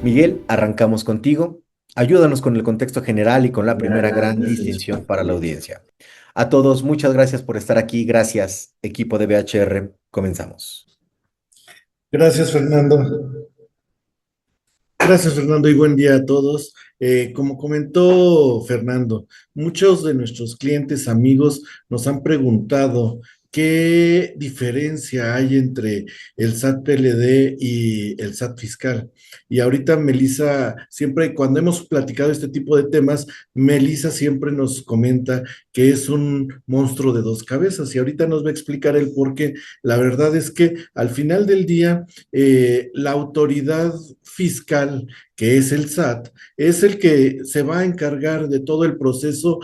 Miguel, arrancamos contigo. Ayúdanos con el contexto general y con la primera gran distinción para la audiencia. A todos, muchas gracias por estar aquí. Gracias, equipo de BHR. Comenzamos. Gracias, Fernando. Gracias, Fernando, y buen día a todos. Como comentó Fernando, muchos de nuestros clientes, amigos, nos han preguntado qué diferencia hay entre el SAT PLD y el SAT fiscal. Y ahorita Melissa, siempre cuando hemos platicado este tipo de temas, Melissa siempre nos comenta que es un monstruo de dos cabezas y ahorita nos va a explicar el por qué. La verdad es que al final del día, la autoridad fiscal, que es el SAT, es el que se va a encargar de todo el proceso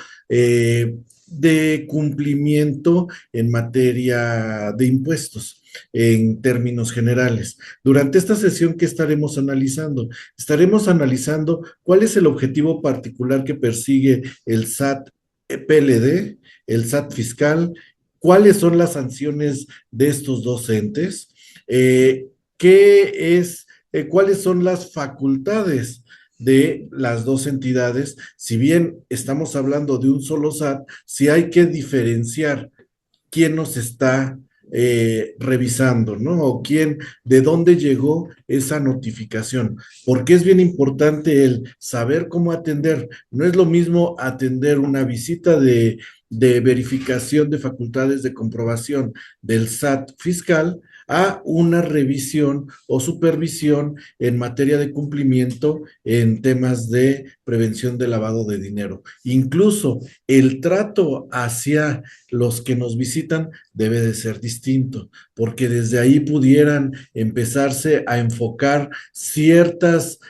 de cumplimiento en materia de impuestos, en términos generales. Durante esta sesión, ¿qué estaremos analizando? Estaremos analizando cuál es el objetivo particular que persigue el SAT PLD, el SAT fiscal, cuáles son las sanciones de estos dos entes, qué es cuáles son las facultades de las dos entidades. Si bien estamos hablando de un solo SAT, si hay que diferenciar quién nos está revisando, ¿no? O quién, de dónde llegó esa notificación. Porque es bien importante el saber cómo atender. No es lo mismo atender una visita de verificación de facultades de comprobación del SAT fiscal a una revisión o supervisión en materia de cumplimiento en temas de prevención de lavado de dinero. Incluso el trato hacia los que nos visitan debe de ser distinto, porque desde ahí pudieran empezarse a enfocar ciertas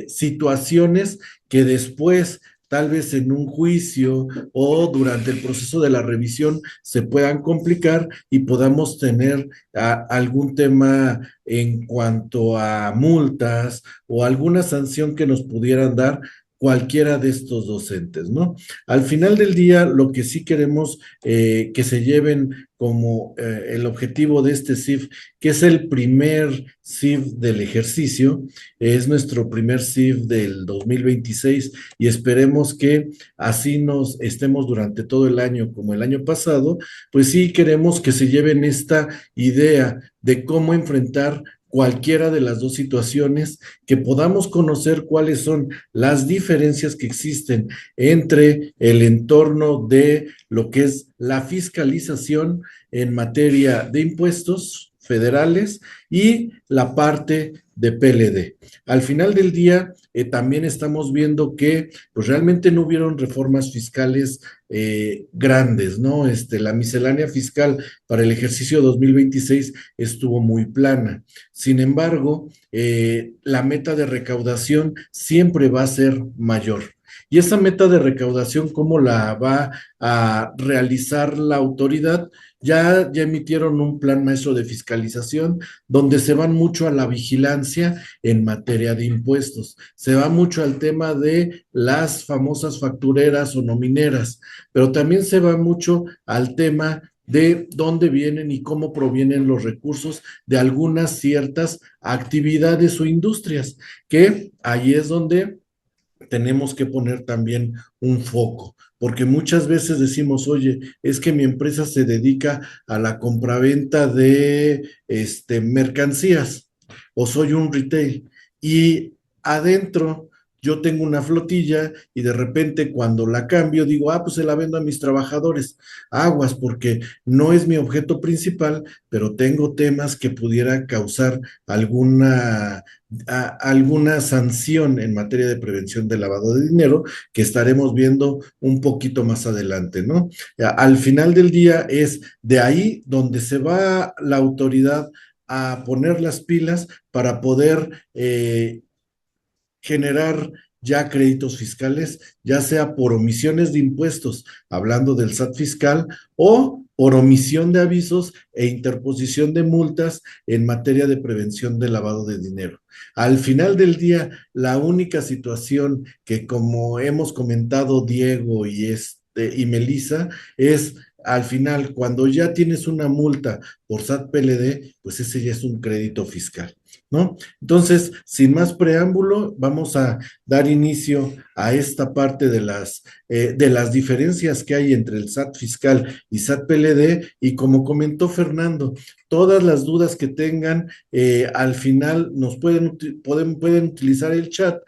situaciones que después tal vez en un juicio o durante el proceso de la revisión se puedan complicar y podamos tener algún tema en cuanto a multas o alguna sanción que nos pudieran dar cualquiera de estos docentes, ¿no? Al final del día, lo que sí queremos que se lleven como el objetivo de este SIF, que es el primer SIF del ejercicio, es nuestro primer SIF del 2026 y esperemos que así nos estemos durante todo el año como el año pasado, pues sí queremos que se lleven esta idea de cómo enfrentar cualquiera de las dos situaciones, que podamos conocer cuáles son las diferencias que existen entre el entorno de lo que es la fiscalización en materia de impuestos federales y la parte de PLD. Al final del día, también estamos viendo que pues realmente no hubieron reformas fiscales grandes, ¿no? La miscelánea fiscal para el ejercicio 2026 estuvo muy plana. Sin embargo, la meta de recaudación siempre va a ser mayor. Y esa meta de recaudación, ¿cómo la va a realizar la autoridad? Ya emitieron un plan maestro de fiscalización donde se van mucho a la vigilancia en materia de impuestos. Se va mucho al tema de las famosas factureras o nomineras, pero también se va mucho al tema de dónde vienen y cómo provienen los recursos de algunas ciertas actividades o industrias, que ahí es donde tenemos que poner también un foco, porque muchas veces decimos, oye, es que mi empresa se dedica a la compraventa de mercancías o soy un retail y adentro yo tengo una flotilla y de repente cuando la cambio digo, pues se la vendo a mis trabajadores. Aguas, porque no es mi objeto principal, pero tengo temas que pudieran causar alguna sanción en materia de prevención de lavado de dinero que estaremos viendo un poquito más adelante, ¿no? Al final del día es de ahí donde se va la autoridad a poner las pilas para poder generar ya créditos fiscales, ya sea por omisiones de impuestos, hablando del SAT fiscal, o por omisión de avisos e interposición de multas en materia de prevención de lavado de dinero. Al final del día, la única situación que, como hemos comentado Diego y Melissa, es al final, cuando ya tienes una multa por SAT PLD, pues ese ya es un crédito fiscal, ¿no? Entonces, sin más preámbulo, vamos a dar inicio a esta parte de las diferencias que hay entre el SAT fiscal y SAT PLD. Y como comentó Fernando, todas las dudas que tengan, al final nos pueden utilizar el chat,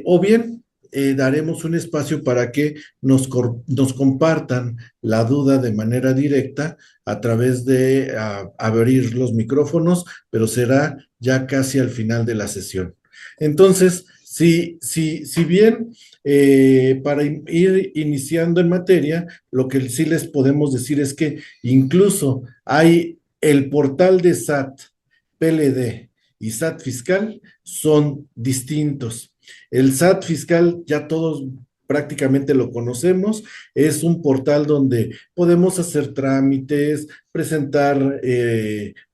o bien daremos un espacio para que nos compartan la duda de manera directa a través de abrir los micrófonos, pero será ya casi al final de la sesión. Entonces, si bien para ir iniciando en materia, lo que sí les podemos decir es que incluso hay el portal de SAT, PLD y SAT fiscal son distintos. El SAT fiscal ya todos prácticamente lo conocemos, es un portal donde podemos hacer trámites, presentar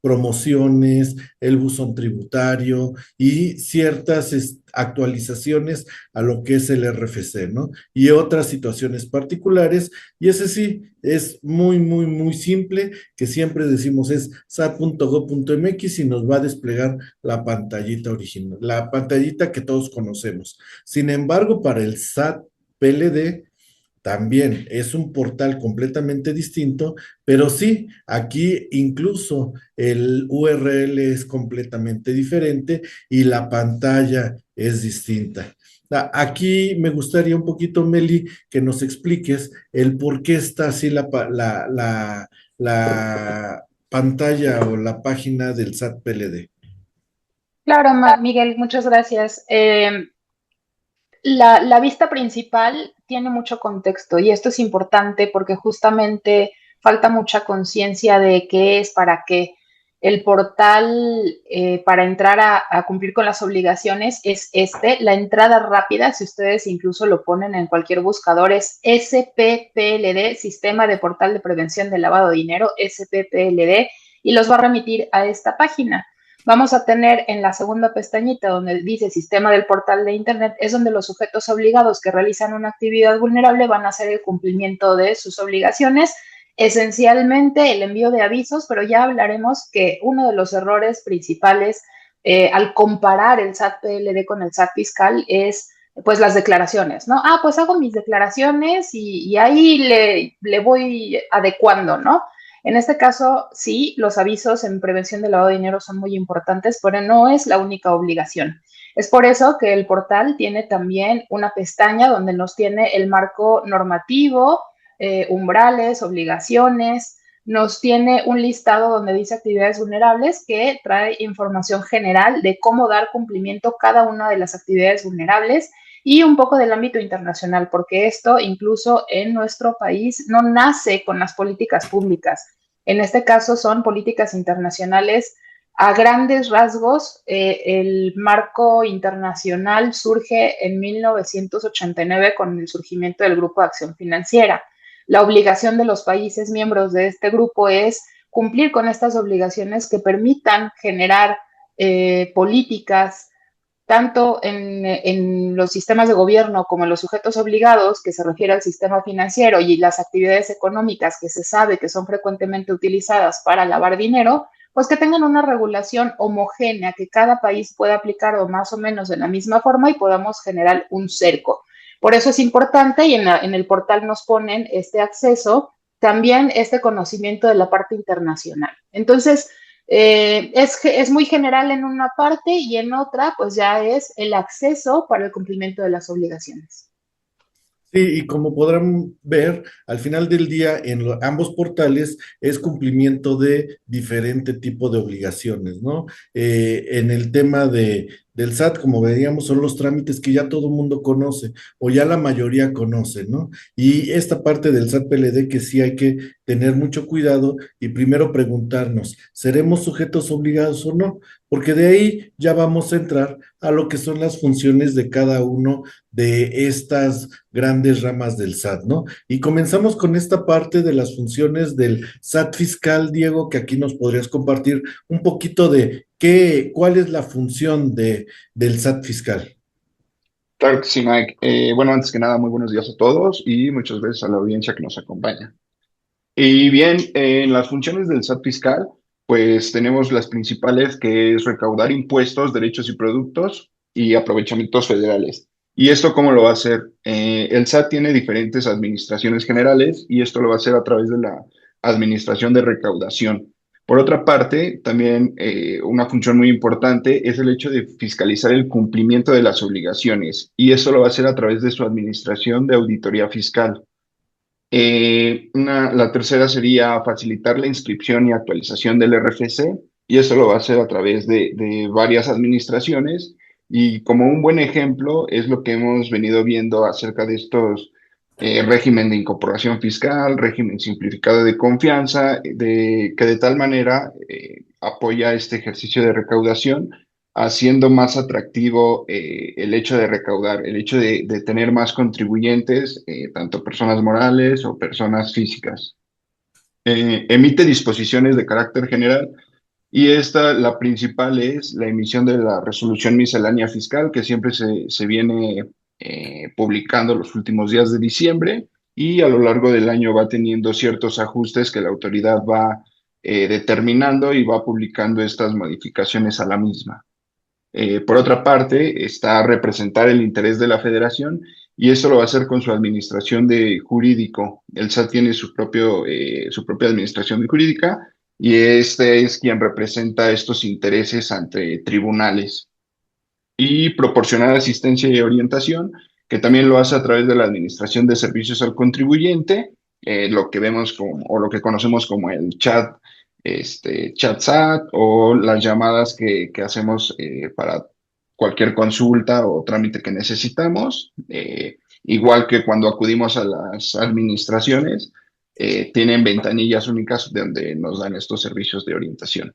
promociones, el buzón tributario y ciertas actualizaciones a lo que es el RFC, ¿no? Y otras situaciones particulares. Y ese sí, es muy simple, que siempre decimos es sat.gov.mx y nos va a desplegar la pantallita original, la pantallita que todos conocemos. Sin embargo, para el SAT PLD también es un portal completamente distinto, pero sí, aquí incluso el URL es completamente diferente y la pantalla es distinta. Aquí me gustaría un poquito, Meli, que nos expliques el por qué está así la pantalla o la página del SAT PLD. Claro, Miguel, muchas gracias. La vista principal tiene mucho contexto y esto es importante porque justamente falta mucha conciencia de qué es, para qué. El portal para entrar a cumplir con las obligaciones es este. La entrada rápida, si ustedes incluso lo ponen en cualquier buscador, es SPPLD, Sistema de Portal de Prevención del Lavado de Dinero, SPPLD, y los va a remitir a esta página. Vamos a tener en la segunda pestañita donde dice Sistema del Portal de Internet, es donde los sujetos obligados que realizan una actividad vulnerable van a hacer el cumplimiento de sus obligaciones, esencialmente el envío de avisos, pero ya hablaremos que uno de los errores principales al comparar el SAT PLD con el SAT fiscal es pues las declaraciones, ¿no? Ah, pues hago mis declaraciones y ahí le voy adecuando, ¿no? En este caso, sí, los avisos en prevención del lavado de dinero son muy importantes, pero no es la única obligación. Es por eso que el portal tiene también una pestaña donde nos tiene el marco normativo, umbrales, obligaciones, nos tiene un listado donde dice actividades vulnerables que trae información general de cómo dar cumplimiento a cada una de las actividades vulnerables y un poco del ámbito internacional, porque esto incluso en nuestro país no nace con las políticas públicas. En este caso son políticas internacionales a grandes rasgos. El marco internacional surge en 1989 con el surgimiento del Grupo de Acción Financiera. La obligación de los países miembros de este grupo es cumplir con estas obligaciones que permitan generar políticas tanto en los sistemas de gobierno como en los sujetos obligados, que se refiere al sistema financiero y las actividades económicas que se sabe que son frecuentemente utilizadas para lavar dinero, pues que tengan una regulación homogénea que cada país pueda aplicar o más o menos de la misma forma y podamos generar un cerco. Por eso es importante y en el portal nos ponen este acceso, también este conocimiento de la parte internacional. Entonces, es muy general en una parte y en otra, pues ya es el acceso para el cumplimiento de las obligaciones. Sí, y como podrán ver, al final del día en ambos portales es cumplimiento de diferente tipo de obligaciones, ¿no? En el tema del SAT, como veíamos, son los trámites que ya todo el mundo conoce o ya la mayoría conoce, ¿no? Y esta parte del SAT PLD que sí hay que tener mucho cuidado y primero preguntarnos, ¿seremos sujetos obligados o no? Porque de ahí ya vamos a entrar a lo que son las funciones de cada uno de estas grandes ramas del SAT, ¿no? Y comenzamos con esta parte de las funciones del SAT fiscal, Diego, que aquí nos podrías compartir un poquito de cuál es la función del SAT fiscal. Claro que sí, Mike. Bueno, antes que nada, muy buenos días a todos y muchas gracias a la audiencia que nos acompaña. Y bien, en las funciones del SAT fiscal, pues tenemos las principales, que es recaudar impuestos, derechos y productos y aprovechamientos federales. ¿Y esto cómo lo va a hacer? El SAT tiene diferentes administraciones generales y esto lo va a hacer a través de la administración de recaudación. Por otra parte, también una función muy importante es el hecho de fiscalizar el cumplimiento de las obligaciones y eso lo va a hacer a través de su administración de auditoría fiscal. La tercera sería facilitar la inscripción y actualización del RFC, y eso lo va a hacer a través de varias administraciones. Y como un buen ejemplo es lo que hemos venido viendo acerca de estos régimen de incorporación fiscal, régimen simplificado de confianza, que de tal manera apoya este ejercicio de recaudación, haciendo más atractivo el hecho de recaudar, el hecho de tener más contribuyentes, tanto personas morales o personas físicas. Emite disposiciones de carácter general y esta, la principal es la emisión de la resolución miscelánea fiscal, que siempre se viene publicando los últimos días de diciembre, y a lo largo del año va teniendo ciertos ajustes que la autoridad va determinando y va publicando estas modificaciones a la misma. Por otra parte, está representar el interés de la federación, y eso lo va a hacer con su administración de jurídico. El SAT tiene su propia administración de jurídica, y este es quien representa estos intereses ante tribunales. Y proporcionar asistencia y orientación, que también lo hace a través de la administración de servicios al contribuyente, lo que vemos como, o lo que conocemos como el chat, chat SAT, o las llamadas que hacemos para cualquier consulta o trámite que necesitamos. Igual que cuando acudimos a las administraciones, tienen ventanillas únicas donde nos dan estos servicios de orientación.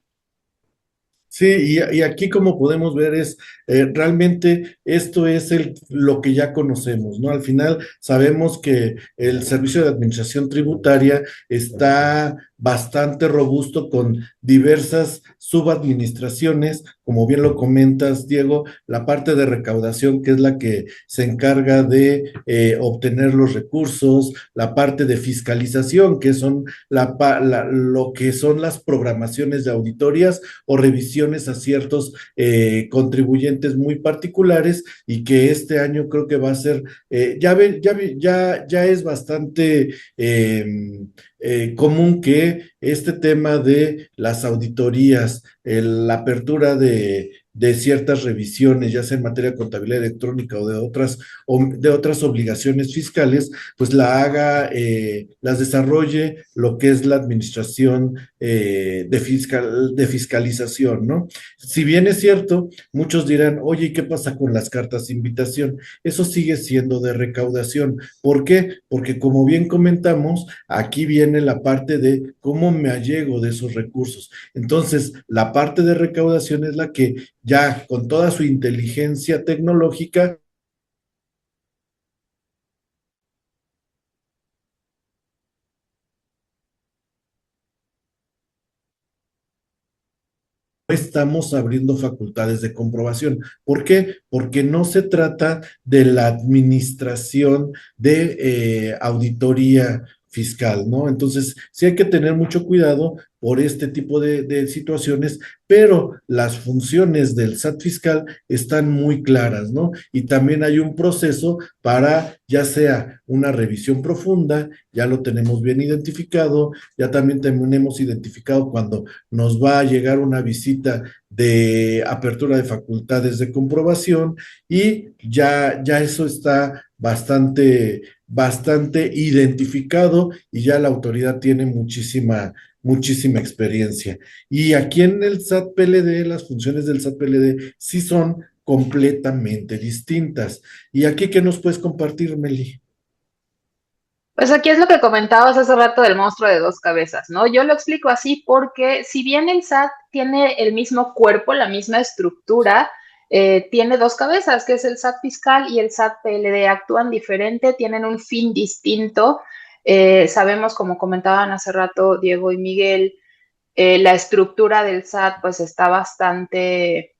Sí, y aquí como podemos ver es realmente esto es lo que ya conocemos, ¿no? Al final sabemos que el Servicio de Administración Tributaria está bastante robusto con diversas subadministraciones, como bien lo comentas, Diego, la parte de recaudación, que es la que se encarga de obtener los recursos, la parte de fiscalización, que son lo que son las programaciones de auditorías o revisiones a ciertos contribuyentes muy particulares, y que este año creo que va a ser, ya es bastante común que este tema de las auditorías, la apertura de ciertas revisiones, ya sea en materia de contabilidad electrónica o de otras obligaciones fiscales, pues las desarrolle lo que es la administración de fiscalización, ¿no? Si bien es cierto, muchos dirán, oye, ¿y qué pasa con las cartas de invitación? Eso sigue siendo de recaudación. ¿Por qué? Porque como bien comentamos, aquí viene la parte de cómo me allego de esos recursos. Entonces, la parte de recaudación es la que ya con toda su inteligencia tecnológica estamos abriendo facultades de comprobación. ¿Por qué? Porque no se trata de la administración de auditoría fiscal, ¿no? Entonces, sí hay que tener mucho cuidado por este tipo de situaciones, pero las funciones del SAT fiscal están muy claras, ¿no? Y también hay un proceso para ya sea una revisión profunda, ya lo tenemos bien identificado, ya también tenemos identificado cuando nos va a llegar una visita de apertura de facultades de comprobación, y ya eso está bastante identificado, y ya la autoridad tiene muchísima experiencia. Y aquí en el SAT PLD, las funciones del SAT PLD sí son completamente distintas. ¿Y aquí qué nos puedes compartir, Meli? Pues aquí es lo que comentabas hace rato del monstruo de dos cabezas, ¿no? Yo lo explico así porque si bien el SAT tiene el mismo cuerpo, la misma estructura, tiene dos cabezas, que es el SAT fiscal y el SAT PLD. Actúan diferente, tienen un fin distinto. Sabemos, como comentaban hace rato Diego y Miguel, la estructura del SAT pues está bastante,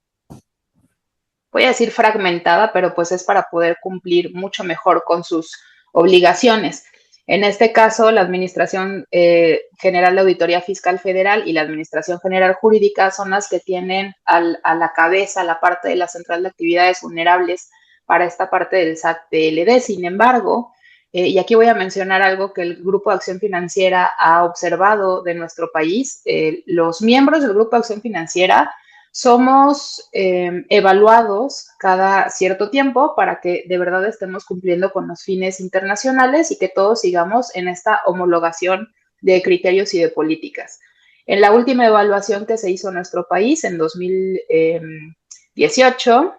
voy a decir fragmentada, pero pues es para poder cumplir mucho mejor con sus obligaciones. En este caso, la Administración General de Auditoría Fiscal Federal y la Administración General Jurídica son las que tienen a la cabeza la parte de la Central de Actividades Vulnerables para esta parte del SAT-PLD. Sin embargo, y aquí voy a mencionar algo que el Grupo de Acción Financiera ha observado de nuestro país. Los miembros del Grupo de Acción Financiera somos evaluados cada cierto tiempo para que de verdad estemos cumpliendo con los fines internacionales y que todos sigamos en esta homologación de criterios y de políticas. En la última evaluación que se hizo en nuestro país, en 2018,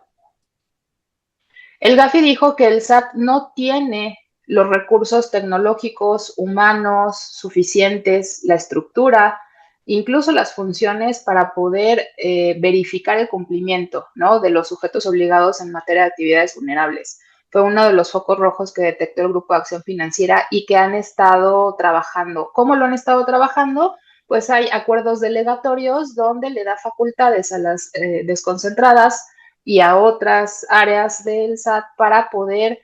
el GAFI dijo que el SAT no tiene los recursos tecnológicos, humanos, suficientes, la estructura, incluso las funciones para poder verificar el cumplimiento, ¿no?, de los sujetos obligados en materia de actividades vulnerables. Fue uno de los focos rojos que detectó el Grupo de Acción Financiera y que han estado trabajando. ¿Cómo lo han estado trabajando? Pues hay acuerdos delegatorios donde le da facultades a las desconcentradas y a otras áreas del SAT para poder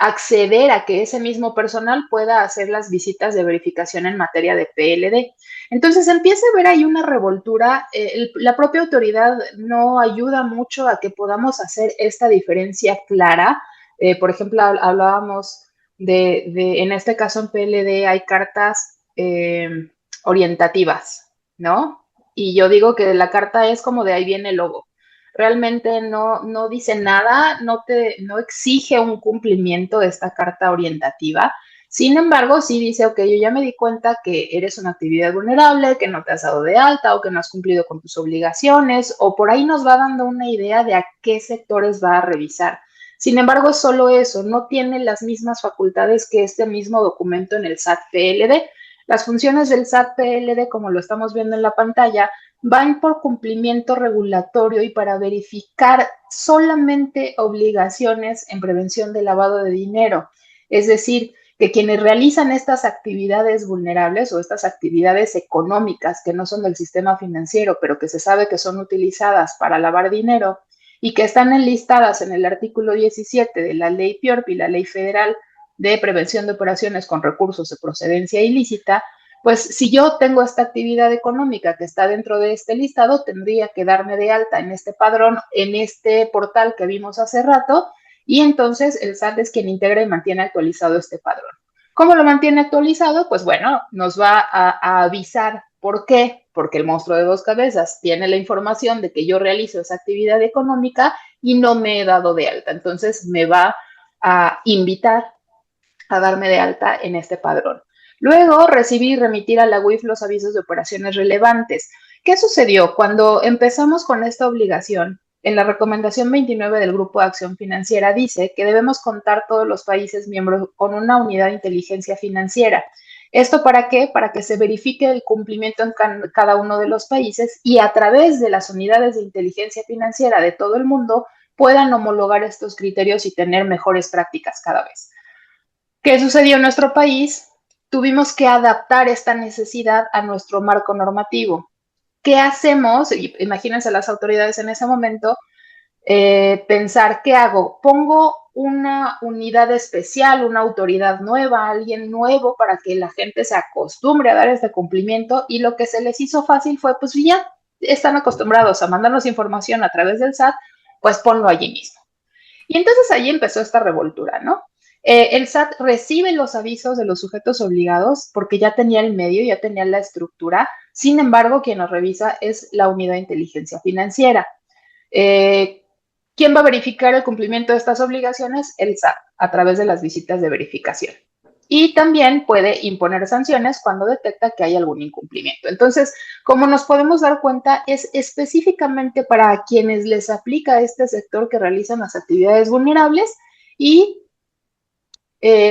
acceder a que ese mismo personal pueda hacer las visitas de verificación en materia de PLD. Entonces empieza a ver ahí una revoltura. La propia autoridad no ayuda mucho a que podamos hacer esta diferencia clara. Por ejemplo, hablábamos en este caso en PLD hay cartas orientativas, ¿no? Y yo digo que la carta es como de ahí viene el logo. Realmente no dice nada, no exige un cumplimiento de esta carta orientativa. Sin embargo, sí dice, ok, yo ya me di cuenta que eres una actividad vulnerable, que no te has dado de alta o que no has cumplido con tus obligaciones, o por ahí nos va dando una idea de a qué sectores va a revisar. Sin embargo, es solo eso, no tiene las mismas facultades que este mismo documento en el SAT-PLD. Las funciones del SAT-PLD, como lo estamos viendo en la pantalla, van por cumplimiento regulatorio y para verificar solamente obligaciones en prevención de lavado de dinero. Es decir, que quienes realizan estas actividades vulnerables o estas actividades económicas que no son del sistema financiero, pero que se sabe que son utilizadas para lavar dinero y que están enlistadas en el artículo 17 de la ley PIORP y la ley federal de prevención de operaciones con recursos de procedencia ilícita, pues si yo tengo esta actividad económica que está dentro de este listado, tendría que darme de alta en este padrón, en este portal que vimos hace rato, y entonces el SAT es quien integra y mantiene actualizado este padrón. ¿Cómo lo mantiene actualizado? Pues bueno, nos va a avisar. ¿Por qué? Porque el monstruo de dos cabezas tiene la información de que yo realizo esa actividad económica y no me he dado de alta. Entonces me va a invitar a darme de alta en este padrón. Luego, recibir y remitir a la UIF los avisos de operaciones relevantes. ¿Qué sucedió? Cuando empezamos con esta obligación, en la recomendación 29 del Grupo de Acción Financiera dice que debemos contar todos los países miembros con una unidad de inteligencia financiera. ¿Esto para qué? Para que se verifique el cumplimiento en cada uno de los países y a través de las unidades de inteligencia financiera de todo el mundo puedan homologar estos criterios y tener mejores prácticas cada vez. ¿Qué sucedió en nuestro país? Tuvimos que adaptar esta necesidad a nuestro marco normativo. ¿Qué hacemos? Imagínense las autoridades en ese momento, pensar, ¿qué hago? Pongo una unidad especial, una autoridad nueva, alguien nuevo para que la gente se acostumbre a dar este cumplimiento y lo que se les hizo fácil fue, pues ya están acostumbrados a mandarnos información a través del SAT, pues ponlo allí mismo. Y entonces ahí empezó esta revoltura, ¿no? El SAT recibe los avisos de los sujetos obligados porque ya tenía el medio, ya tenía la estructura. Sin embargo, quien nos revisa es la unidad de inteligencia financiera. ¿Quién va a verificar el cumplimiento de estas obligaciones? El SAT, a través de las visitas de verificación. Y también puede imponer sanciones cuando detecta que hay algún incumplimiento. Entonces, como nos podemos dar cuenta, es específicamente para quienes les aplica este sector que realizan las actividades vulnerables y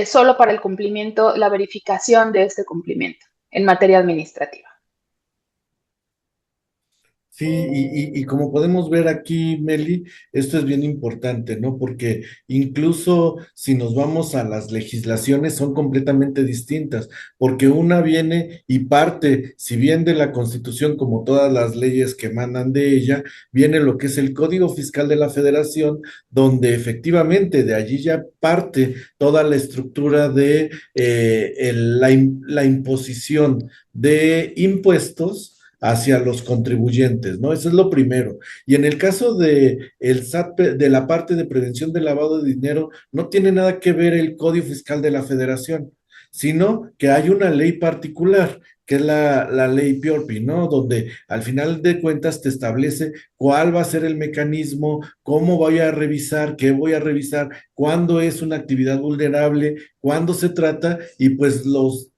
solo para el cumplimiento, la verificación de este cumplimiento en materia administrativa. Sí, y como podemos ver aquí, Meli, esto es bien importante, ¿no? Porque incluso si nos vamos a las legislaciones, son completamente distintas, porque una viene y parte, si bien de la Constitución, como todas las leyes que emanan de ella, viene lo que es el Código Fiscal de la Federación, donde efectivamente de allí ya parte toda la estructura de la imposición de impuestos hacia los contribuyentes, ¿no? Eso es lo primero. Y en el caso de el SAT, de la parte de prevención del lavado de dinero, no tiene nada que ver el Código Fiscal de la Federación, sino que hay una ley particular, que es la ley PIORPI, ¿no? Donde al final de cuentas te establece cuál va a ser el mecanismo, cómo voy a revisar, qué voy a revisar, cuándo es una actividad vulnerable, cuándo se trata, y pues los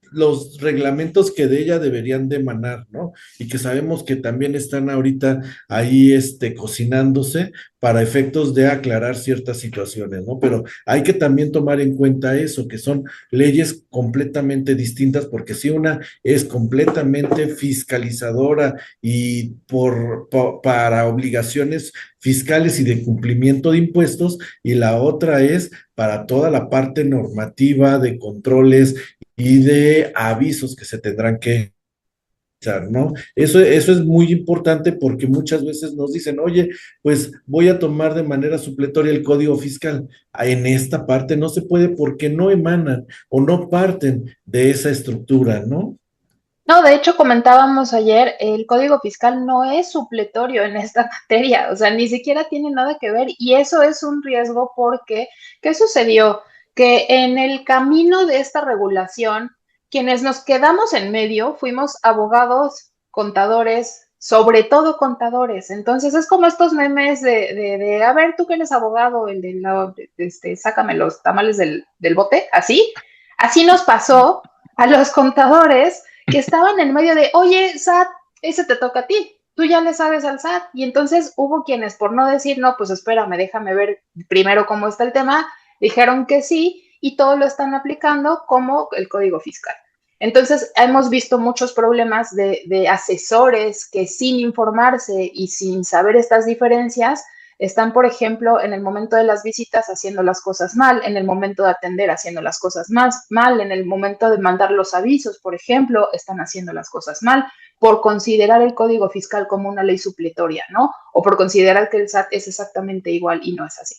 reglamentos que de ella deberían de emanar, ¿no? Y que sabemos que también están ahorita ahí cocinándose para efectos de aclarar ciertas situaciones, ¿no? Pero hay que también tomar en cuenta eso, que son leyes completamente distintas, porque si una es completamente fiscalizadora y para obligaciones fiscales y de cumplimiento de impuestos, y la otra es para toda la parte normativa de controles y de avisos que se tendrán que echar, ¿no? Eso es muy importante porque muchas veces nos dicen, oye, pues voy a tomar de manera supletoria el código fiscal. En esta parte no se puede porque no emanan o no parten de esa estructura, ¿no? No, de hecho comentábamos ayer, el código fiscal no es supletorio en esta materia, o sea, ni siquiera tiene nada que ver y eso es un riesgo porque, ¿qué sucedió? Que en el camino de esta regulación, quienes nos quedamos en medio fuimos abogados, contadores, sobre todo contadores. Entonces es como estos memes a ver, tú que eres abogado, el de sácame los tamales del bote, así. Así nos pasó a los contadores que estaban en medio de, oye, SAT, ese te toca a ti, tú ya le sabes al SAT. Y entonces hubo quienes, por no decir, no, pues espérame, déjame ver primero cómo está el tema, dijeron que sí y todo lo están aplicando como el código fiscal. Entonces, hemos visto muchos problemas de asesores que sin informarse y sin saber estas diferencias, están, por ejemplo, en el momento de las visitas haciendo las cosas mal, en el momento de atender haciendo las cosas más mal, en el momento de mandar los avisos, por ejemplo, están haciendo las cosas mal por considerar el código fiscal como una ley supletoria, ¿no? O por considerar que el SAT es exactamente igual y no es así.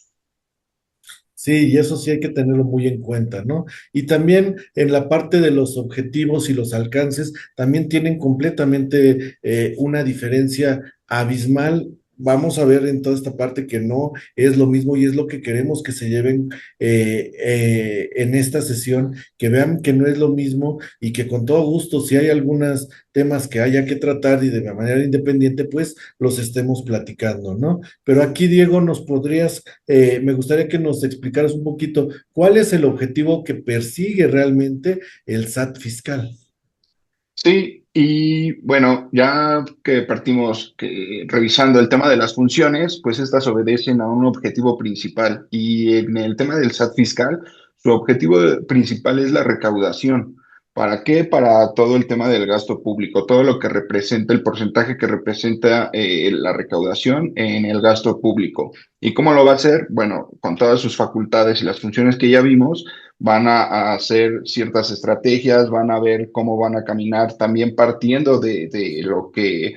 Sí, y eso sí hay que tenerlo muy en cuenta, ¿no? Y también en la parte de los objetivos y los alcances, también tienen completamente una diferencia abismal. Vamos a ver en toda esta parte que no es lo mismo y es lo que queremos que se lleven en esta sesión, que vean que no es lo mismo y que con todo gusto, si hay algunos temas que haya que tratar y de manera independiente, pues los estemos platicando, ¿no? Pero aquí, Diego, me gustaría que nos explicaras un poquito cuál es el objetivo que persigue realmente el SAT fiscal. Sí, y bueno, ya que partimos revisando el tema de las funciones, pues estas obedecen a un objetivo principal. Y en el tema del SAT fiscal, su objetivo principal es la recaudación. ¿Para qué? Para todo el tema del gasto público, todo lo que representa, el porcentaje que representa la recaudación en el gasto público. ¿Y cómo lo va a hacer? Bueno, con todas sus facultades y las funciones que ya vimos van a hacer ciertas estrategias, van a ver cómo van a caminar, también partiendo de lo que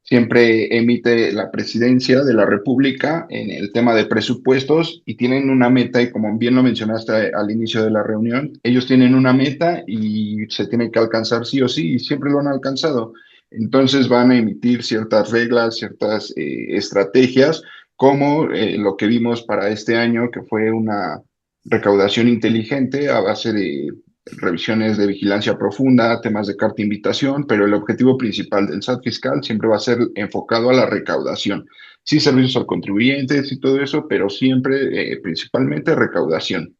siempre emite la presidencia de la República en el tema de presupuestos y tienen una meta y como bien lo mencionaste al inicio de la reunión, ellos tienen una meta y se tiene que alcanzar sí o sí y siempre lo han alcanzado. Entonces van a emitir ciertas reglas, ciertas estrategias, como lo que vimos para este año, que fue una recaudación inteligente a base de revisiones de vigilancia profunda, temas de carta invitación, pero el objetivo principal del SAT fiscal siempre va a ser enfocado a la recaudación. Sí, servicios al contribuyente, sí, todo eso, pero siempre, principalmente, recaudación.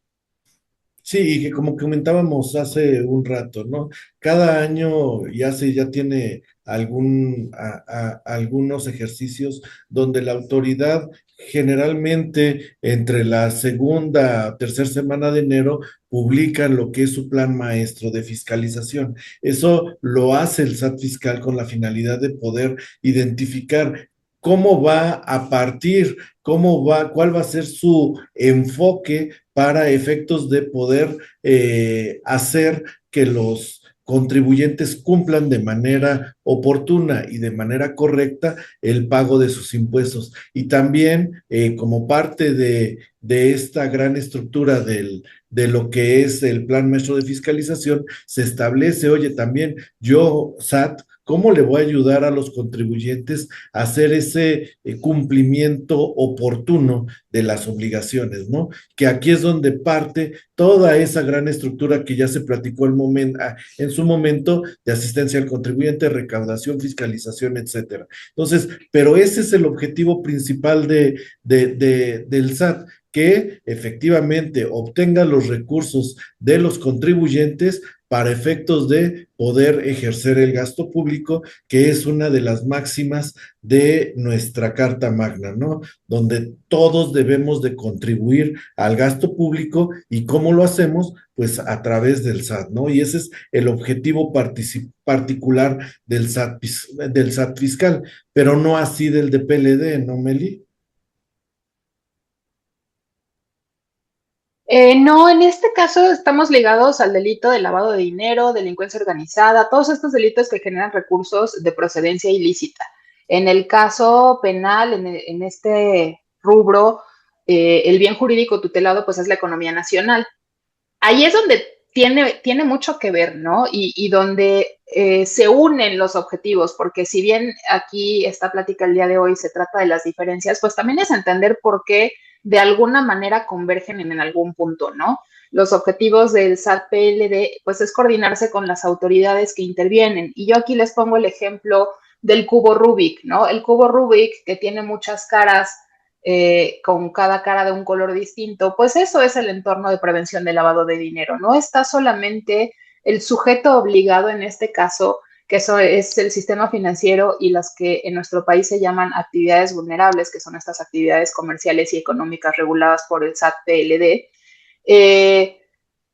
Sí, y que como comentábamos hace un rato, ¿no? Cada año ya tiene algunos ejercicios donde la autoridad generalmente entre la segunda o tercera semana de enero publican lo que es su plan maestro de fiscalización. Eso lo hace el SAT fiscal con la finalidad de poder identificar cómo va a partir, cuál va a ser su enfoque para efectos de poder hacer que los contribuyentes cumplan de manera oportuna y de manera correcta el pago de sus impuestos. Y también como parte de esta gran estructura de lo que es el plan maestro de fiscalización, se establece, oye, también yo, SAT, ¿cómo le voy a ayudar a los contribuyentes a hacer ese cumplimiento oportuno de las obligaciones, ¿no? Que aquí es donde parte toda esa gran estructura que ya se platicó en su momento de asistencia al contribuyente, recaudación, fiscalización, etcétera. Entonces, pero ese es el objetivo principal del SAT, que efectivamente obtenga los recursos de los contribuyentes para efectos de poder ejercer el gasto público, que es una de las máximas de nuestra Carta Magna, ¿no? Donde todos debemos de contribuir al gasto público y cómo lo hacemos, pues a través del SAT, ¿no? Y ese es el objetivo particular del SAT fiscal, pero no así del de PLD, ¿no, Meli? No, en este caso estamos ligados al delito de lavado de dinero, delincuencia organizada, todos estos delitos que generan recursos de procedencia ilícita. En el caso penal, en este rubro, el bien jurídico tutelado pues es la economía nacional. Ahí es donde tiene mucho que ver, ¿no? Y donde se unen los objetivos, porque si bien aquí esta plática el día de hoy se trata de las diferencias, pues también es entender por qué de alguna manera convergen en algún punto, ¿no? Los objetivos del SAT-PLD, pues es coordinarse con las autoridades que intervienen. Y yo aquí les pongo el ejemplo del cubo Rubik, ¿no? El cubo Rubik, que tiene muchas caras, con cada cara de un color distinto, pues eso es el entorno de prevención de lavado de dinero. No está solamente el sujeto obligado en este caso, que eso es el sistema financiero y las que en nuestro país se llaman actividades vulnerables, que son estas actividades comerciales y económicas reguladas por el SAT-PLD.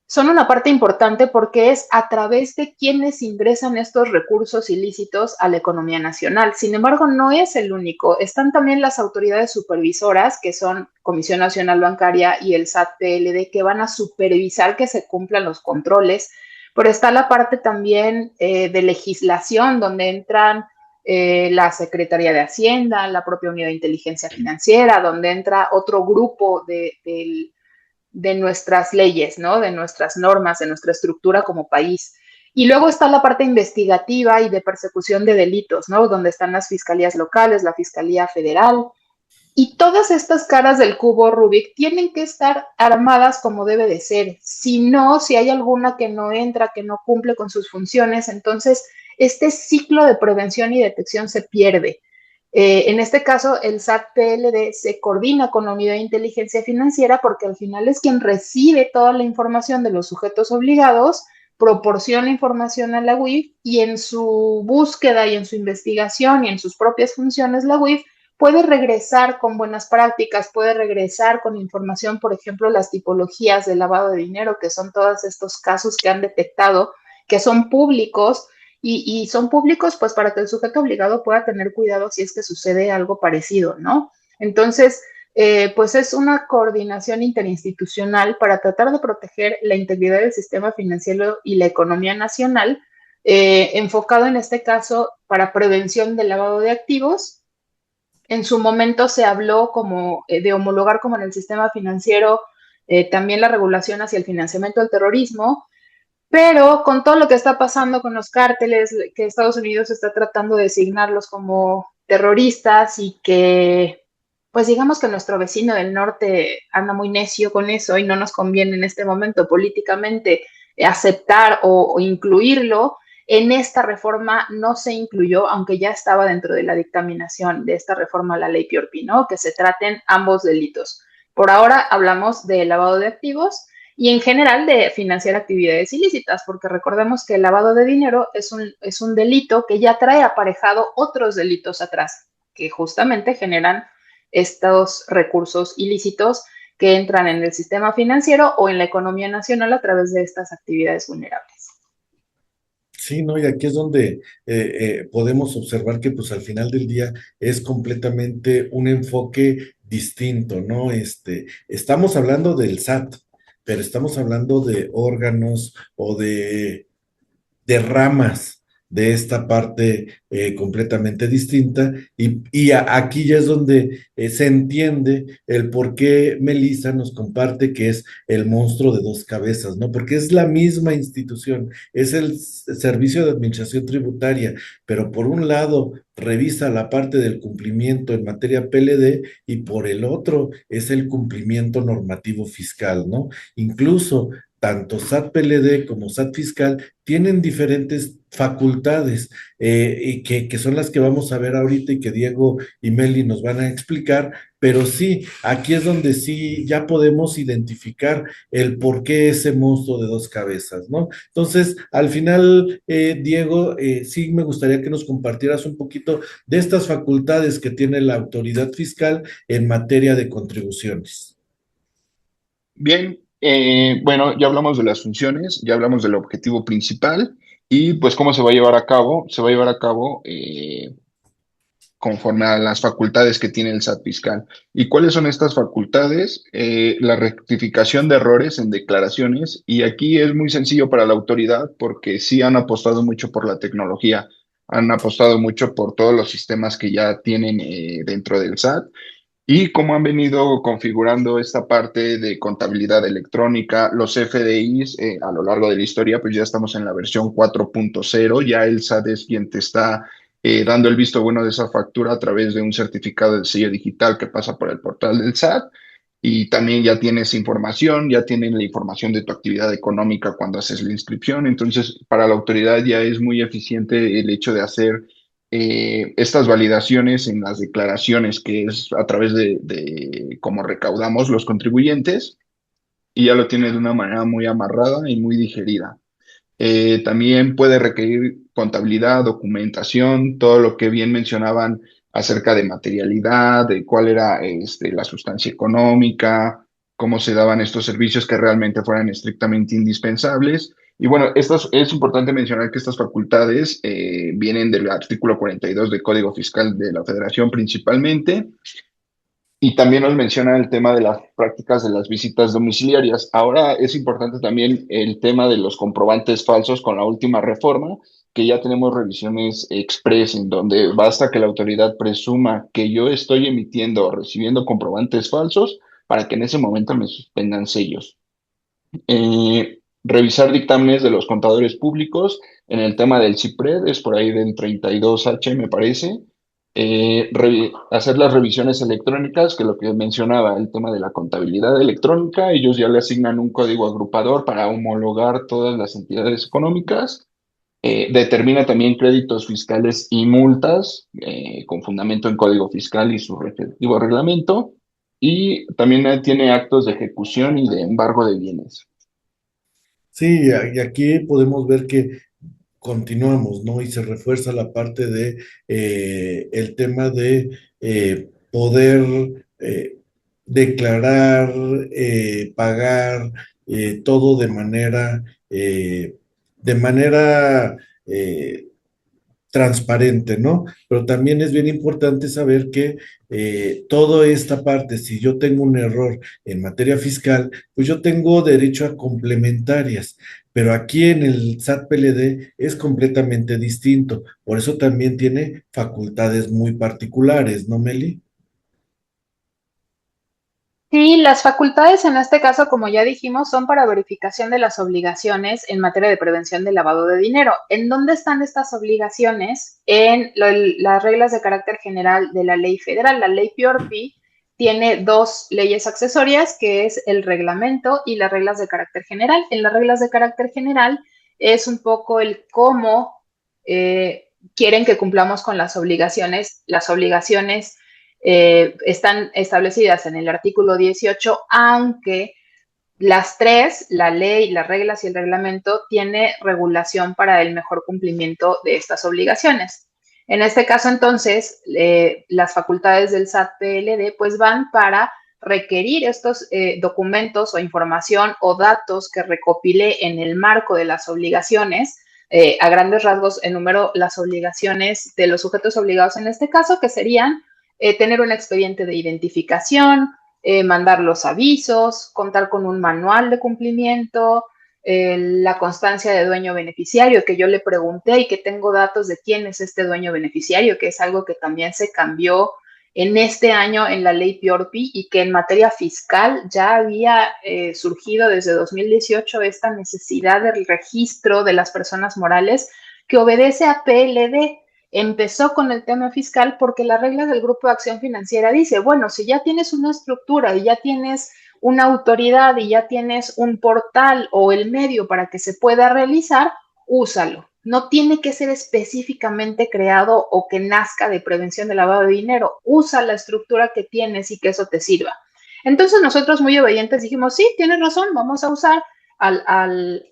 Son una parte importante porque es a través de quienes ingresan estos recursos ilícitos a la economía nacional. Sin embargo, no es el único. Están también las autoridades supervisoras, que son Comisión Nacional Bancaria y el SAT-PLD, que van a supervisar que se cumplan los controles. Pero está la parte también de legislación, donde entran la Secretaría de Hacienda, la propia Unidad de Inteligencia Financiera, donde entra otro grupo de nuestras leyes, ¿no? De nuestras normas, de nuestra estructura como país. Y luego está la parte investigativa y de persecución de delitos, ¿no? Donde están las fiscalías locales, la Fiscalía Federal. Y todas estas caras del cubo Rubik tienen que estar armadas como debe de ser. Si no, si hay alguna que no entra, que no cumple con sus funciones, entonces este ciclo de prevención y detección se pierde. En este caso, el SAT-PLD se coordina con la Unidad de Inteligencia Financiera porque al final es quien recibe toda la información de los sujetos obligados, proporciona información a la UIF y en su búsqueda y en su investigación y en sus propias funciones la UIF puede regresar con buenas prácticas, puede regresar con información, por ejemplo, las tipologías de lavado de dinero, que son todos estos casos que han detectado, que son públicos y son públicos pues para que el sujeto obligado pueda tener cuidado si es que sucede algo parecido, ¿no? Entonces, pues es una coordinación interinstitucional para tratar de proteger la integridad del sistema financiero y la economía nacional, enfocado en este caso para prevención del lavado de activos. En su momento se habló como de homologar como en el sistema financiero también la regulación hacia el financiamiento del terrorismo, pero con todo lo que está pasando con los cárteles, que Estados Unidos está tratando de designarlos como terroristas y que, pues digamos que nuestro vecino del norte anda muy necio con eso y no nos conviene en este momento políticamente aceptar o incluirlo, en esta reforma no se incluyó, aunque ya estaba dentro de la dictaminación de esta reforma a la ley Piorpi, ¿no? Que se traten ambos delitos. Por ahora hablamos de lavado de activos y en general de financiar actividades ilícitas, porque recordemos que el lavado de dinero es un delito que ya trae aparejado otros delitos atrás, que justamente generan estos recursos ilícitos que entran en el sistema financiero o en la economía nacional a través de estas actividades vulnerables. Sí, ¿no? Y aquí es donde podemos observar que pues al final del día es completamente un enfoque distinto, ¿no? Estamos hablando del SAT, pero estamos hablando de órganos o de ramas de esta parte completamente distinta y aquí ya es donde se entiende el por qué Melissa nos comparte que es el monstruo de dos cabezas, ¿no? Porque es la misma institución, es el Servicio de Administración Tributaria, pero por un lado revisa la parte del cumplimiento en materia PLD y por el otro es el cumplimiento normativo fiscal, ¿no? Incluso tanto SAT PLD como SAT Fiscal tienen diferentes facultades y que son las que vamos a ver ahorita y que Diego y Meli nos van a explicar, pero sí, aquí es donde sí ya podemos identificar el por qué ese monstruo de dos cabezas, ¿no? Entonces, al final, Diego, sí me gustaría que nos compartieras un poquito de estas facultades que tiene la autoridad fiscal en materia de contribuciones. Bien, bueno, ya hablamos de las funciones, ya hablamos del objetivo principal y pues cómo se va a llevar a cabo. Se va a llevar a cabo conforme a las facultades que tiene el SAT fiscal. ¿Y cuáles son estas facultades? La rectificación de errores en declaraciones, y aquí es muy sencillo para la autoridad porque sí han apostado mucho por la tecnología, han apostado mucho por todos los sistemas que ya tienen dentro del SAT y cómo han venido configurando esta parte de contabilidad electrónica, los FDIs a lo largo de la historia, pues ya estamos en la versión 4.0, ya el SAT es quien te está dando el visto bueno de esa factura a través de un certificado de sello digital que pasa por el portal del SAT. Y también ya tienes información, ya tienen la información de tu actividad económica cuando haces la inscripción. Entonces, para la autoridad ya es muy eficiente el hecho de hacer estas validaciones en las declaraciones, que es a través de cómo recaudamos los contribuyentes, y ya lo tiene de una manera muy amarrada y muy digerida. También puede requerir contabilidad, documentación, todo lo que bien mencionaban acerca de materialidad, de cuál era la sustancia económica, cómo se daban estos servicios que realmente fueran estrictamente indispensables. Y bueno, es importante mencionar que estas facultades vienen del artículo 42 del Código Fiscal de la Federación principalmente, y también nos menciona el tema de las prácticas de las visitas domiciliarias. Ahora es importante también el tema de los comprobantes falsos con la última reforma, que ya tenemos revisiones express en donde basta que la autoridad presuma que yo estoy emitiendo o recibiendo comprobantes falsos para que en ese momento me suspendan sellos. Revisar dictámenes de los contadores públicos en el tema del CIPRED, es por ahí del 32H, me parece. Hacer las revisiones electrónicas, que lo que mencionaba, el tema de la contabilidad electrónica, ellos ya le asignan un código agrupador para homologar todas las entidades económicas. Determina también créditos fiscales y multas con fundamento en código fiscal y su respectivo reglamento. Y también tiene actos de ejecución y de embargo de bienes. Sí, y aquí podemos ver que continuamos, ¿no? Y se refuerza la parte de el tema de poder declarar, pagar todo de manera transparente, ¿no? Pero también es bien importante saber que toda esta parte, si yo tengo un error en materia fiscal, pues yo tengo derecho a complementarias, pero aquí en el SAT PLD es completamente distinto, por eso también tiene facultades muy particulares, ¿no, Meli? Sí, las facultades en este caso, como ya dijimos, son para verificación de las obligaciones en materia de prevención del lavado de dinero. ¿En dónde están estas obligaciones? En las reglas de carácter general de la ley federal. La ley PIORPI tiene dos leyes accesorias, que es el reglamento y las reglas de carácter general. En las reglas de carácter general es un poco el cómo quieren que cumplamos con las obligaciones. Las obligaciones están establecidas en el artículo 18, aunque las tres, la ley, las reglas y el reglamento, tiene regulación para el mejor cumplimiento de estas obligaciones. En este caso, entonces, las facultades del SAT PLD pues van para requerir estos documentos o información o datos que recopile en el marco de las obligaciones. A grandes rasgos enumero las obligaciones de los sujetos obligados en este caso, que serían tener un expediente de identificación, mandar los avisos, contar con un manual de cumplimiento, la constancia de dueño beneficiario, que yo le pregunté y que tengo datos de quién es este dueño beneficiario, que es algo que también se cambió en este año en la ley PIORPI y que en materia fiscal ya había surgido desde 2018 esta necesidad del registro de las personas morales que obedece a PLD. Empezó con el tema fiscal porque la regla del Grupo de Acción Financiera dice, bueno, si ya tienes una estructura y ya tienes una autoridad y ya tienes un portal o el medio para que se pueda realizar, úsalo. No tiene que ser específicamente creado o que nazca de prevención de lavado de dinero. Usa la estructura que tienes y que eso te sirva. Entonces nosotros muy obedientes dijimos, sí, tienes razón, vamos a usar al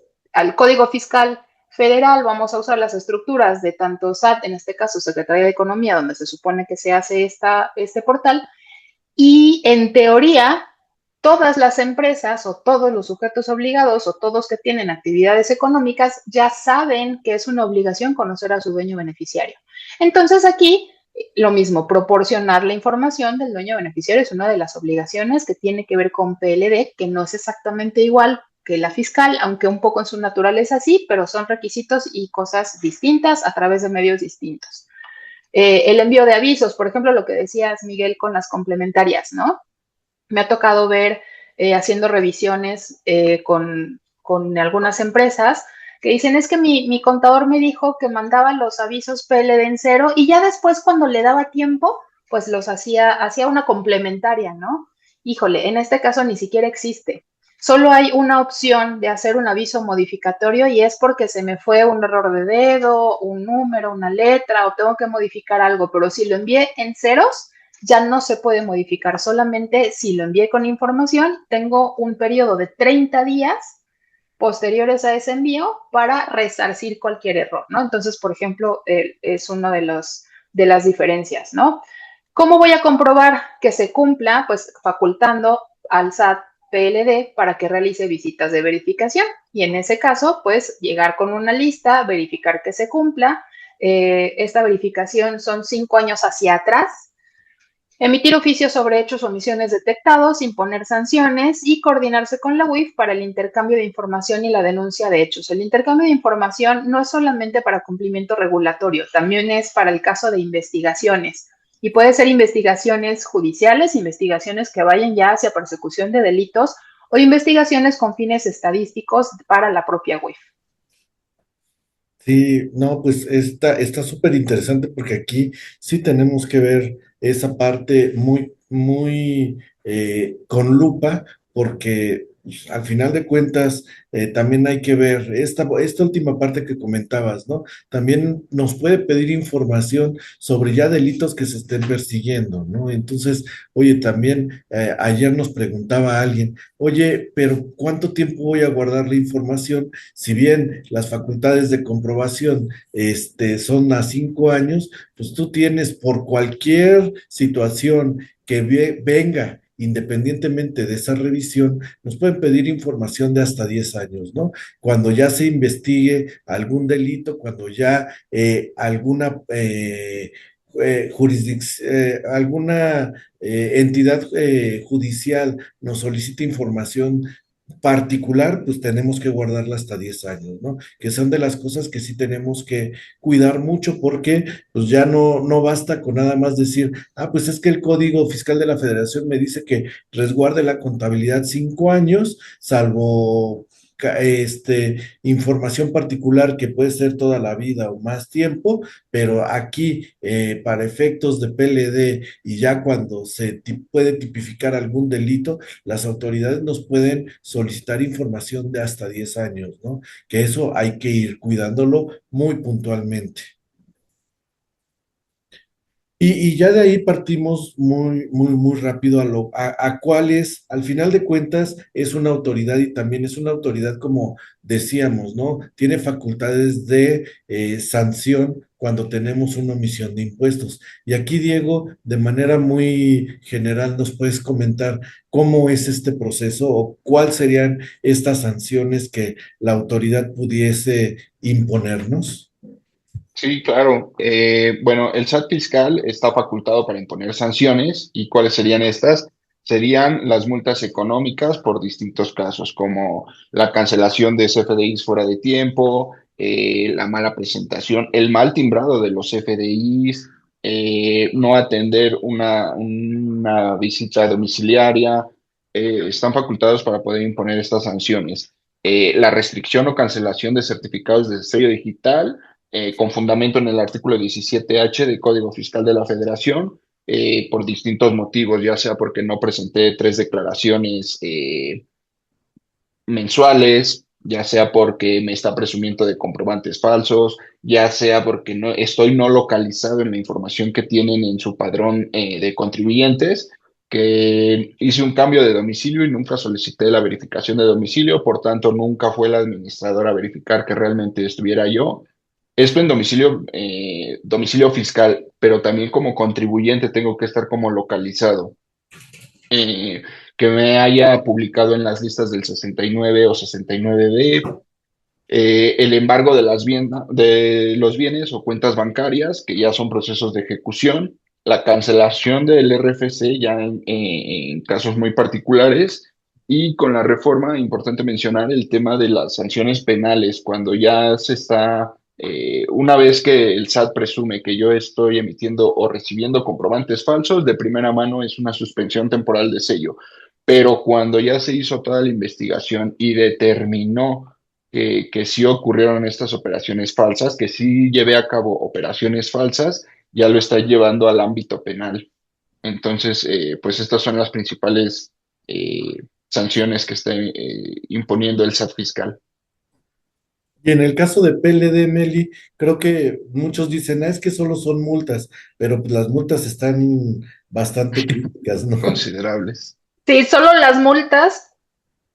Código Fiscal Federal, vamos a usar las estructuras de tanto SAT, en este caso Secretaría de Economía, donde se supone que se hace este portal, y en teoría todas las empresas o todos los sujetos obligados o todos que tienen actividades económicas ya saben que es una obligación conocer a su dueño beneficiario. Entonces aquí lo mismo, proporcionar la información del dueño beneficiario es una de las obligaciones que tiene que ver con PLD, que no es exactamente igual que la fiscal, aunque un poco en su naturaleza sí, pero son requisitos y cosas distintas a través de medios distintos. El envío de avisos, por ejemplo, lo que decías, Miguel, con las complementarias, ¿no? Me ha tocado ver haciendo revisiones con algunas empresas que dicen, es que mi contador me dijo que mandaba los avisos PLD en cero y ya después cuando le daba tiempo, pues los hacía una complementaria, ¿no? Híjole, en este caso ni siquiera existe. Solo hay una opción de hacer un aviso modificatorio y es porque se me fue un error de dedo, un número, una letra o tengo que modificar algo, pero si lo envié en ceros, ya no se puede modificar, solamente si lo envié con información, tengo un periodo de 30 días posteriores a ese envío para resarcir cualquier error, ¿no? Entonces, por ejemplo, es una de las diferencias, ¿no? ¿Cómo voy a comprobar que se cumpla? Pues facultando al SAT PLD para que realice visitas de verificación y en ese caso, pues llegar con una lista, verificar que se cumpla. Esta verificación son 5 años hacia atrás, emitir oficios sobre hechos o omisiones detectados, imponer sanciones y coordinarse con la UIF para el intercambio de información y la denuncia de hechos. El intercambio de información no es solamente para cumplimiento regulatorio, también es para el caso de investigaciones. Y puede ser investigaciones judiciales, investigaciones que vayan ya hacia persecución de delitos o investigaciones con fines estadísticos para la propia UIF. Sí, no, pues está súper interesante porque aquí sí tenemos que ver esa parte muy con lupa, porque pues, al final de cuentas también hay que ver esta última parte que comentabas, ¿no? También nos puede pedir información sobre ya delitos que se estén persiguiendo, ¿no? Entonces, oye, también ayer nos preguntaba alguien, oye, pero ¿cuánto tiempo voy a guardar la información? Si bien las facultades de comprobación son a 5 años, pues tú tienes por cualquier situación que venga, independientemente de esa revisión, nos pueden pedir información de hasta 10 años, ¿no? Cuando ya se investigue algún delito, cuando ya alguna alguna entidad judicial nos solicite información particular, pues tenemos que guardarla hasta 10 años, ¿no? Que son de las cosas que sí tenemos que cuidar mucho porque pues ya no basta con nada más decir, ah, pues es que el Código Fiscal de la Federación me dice que resguarde la contabilidad 5 años, salvo información particular que puede ser toda la vida o más tiempo, pero aquí para efectos de PLD y ya cuando se puede tipificar algún delito, las autoridades nos pueden solicitar información de hasta 10 años, ¿no? Que eso hay que ir cuidándolo muy puntualmente. Y ya de ahí partimos muy rápido a cuál es, al final de cuentas, es una autoridad y también es una autoridad, como decíamos, ¿no? Tiene facultades de sanción cuando tenemos una omisión de impuestos. Y aquí, Diego, de manera muy general, ¿nos puedes comentar cómo es este proceso o cuáles serían estas sanciones que la autoridad pudiese imponernos? Sí, claro. Bueno, el SAT fiscal está facultado para imponer sanciones. ¿Y cuáles serían estas? Serían las multas económicas por distintos casos, como la cancelación de CFDIs fuera de tiempo, la mala presentación, el mal timbrado de los CFDIs, no atender una visita domiciliaria. Están facultados para poder imponer estas sanciones. La restricción o cancelación de certificados de sello digital, con fundamento en el artículo 17H del Código Fiscal de la Federación, por distintos motivos, ya sea porque no presenté 3 declaraciones mensuales, ya sea porque me está presumiendo de comprobantes falsos, ya sea porque no estoy no localizado en la información que tienen en su padrón de contribuyentes, que hice un cambio de domicilio y nunca solicité la verificación de domicilio, por tanto nunca fue la administradora a verificar que realmente estuviera yo. Esto en domicilio fiscal, pero también como contribuyente tengo que estar como localizado. Eh, que me haya publicado en las listas del 69 o 69B, el embargo de los bienes o cuentas bancarias, que ya son procesos de ejecución, la cancelación del RFC ya en casos muy particulares, y con la reforma, importante mencionar el tema de las sanciones penales, cuando ya se está, una vez que el SAT presume que yo estoy emitiendo o recibiendo comprobantes falsos, de primera mano es una suspensión temporal de sello. Pero cuando ya se hizo toda la investigación y determinó que sí ocurrieron estas operaciones falsas, que sí llevé a cabo operaciones falsas, ya lo está llevando al ámbito penal. Entonces, pues estas son las principales sanciones que está imponiendo el SAT fiscal. Y en el caso de PLD, Meli, creo que muchos dicen, es que solo son multas, pero pues las multas están bastante críticas, ¿no? Considerables. Sí, solo las multas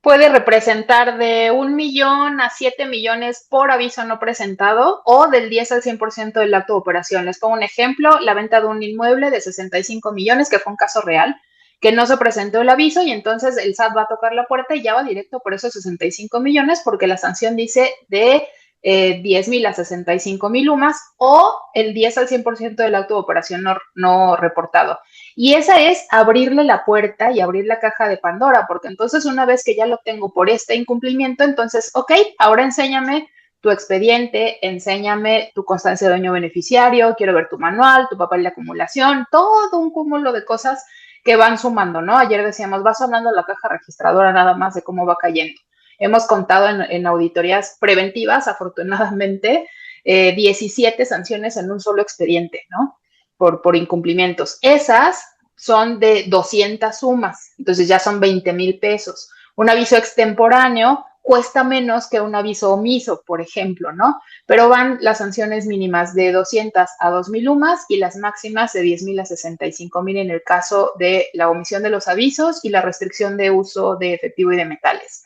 puede representar de 1 millón a 7 millones por aviso no presentado o del 10 al 100% del acto de operación. Les pongo un ejemplo, la venta de un inmueble de 65 millones, que fue un caso real, que no se presentó el aviso y entonces el SAT va a tocar la puerta y ya va directo por esos 65 millones porque la sanción dice de 10,000 a 65,000 UMAS o el 10 al 100% del acto de operación no reportado. Y esa es abrirle la puerta y abrir la caja de Pandora, porque entonces una vez que ya lo tengo por este incumplimiento, entonces, ok, ahora enséñame tu expediente, enséñame tu constancia de dueño beneficiario, quiero ver tu manual, tu papel de acumulación, todo un cúmulo de cosas que van sumando, ¿no? Ayer decíamos, va sonando la caja registradora nada más de cómo va cayendo. Hemos contado en auditorías preventivas, afortunadamente, 17 sanciones en un solo expediente, ¿no? Por incumplimientos. Esas son de 200 sumas, entonces ya son 20,000 pesos. Un aviso extemporáneo cuesta menos que un aviso omiso, por ejemplo, ¿no? Pero van las sanciones mínimas de 200 a 2,000 UMAS y las máximas de 10,000 a 65,000 en el caso de la omisión de los avisos y la restricción de uso de efectivo y de metales.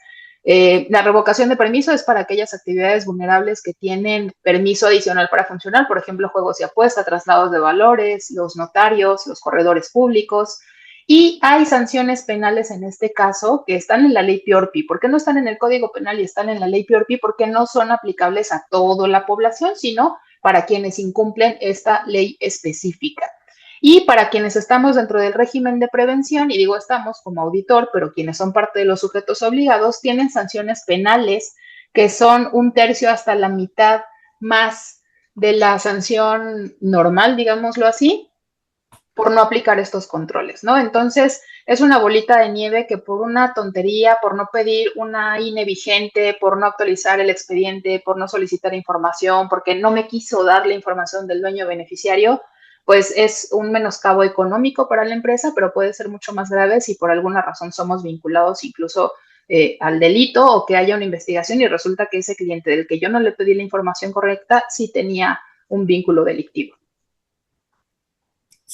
La revocación de permiso es para aquellas actividades vulnerables que tienen permiso adicional para funcionar, por ejemplo, juegos y apuestas, traslados de valores, los notarios, los corredores públicos. Y hay sanciones penales en este caso que están en la ley PIORPI. ¿Por qué no están en el Código Penal y están en la ley PIORPI? Porque no son aplicables a toda la población, sino para quienes incumplen esta ley específica. Y para quienes estamos dentro del régimen de prevención, y digo estamos como auditor, pero quienes son parte de los sujetos obligados, tienen sanciones penales que son 1/3 hasta la mitad más de la sanción normal, digámoslo así, por no aplicar estos controles, ¿no? Entonces, es una bolita de nieve que por una tontería, por no pedir una INE vigente, por no actualizar el expediente, por no solicitar información, porque no me quiso dar la información del dueño beneficiario, pues es un menoscabo económico para la empresa, pero puede ser mucho más grave si por alguna razón somos vinculados incluso al delito o que haya una investigación y resulta que ese cliente del que yo no le pedí la información correcta sí tenía un vínculo delictivo.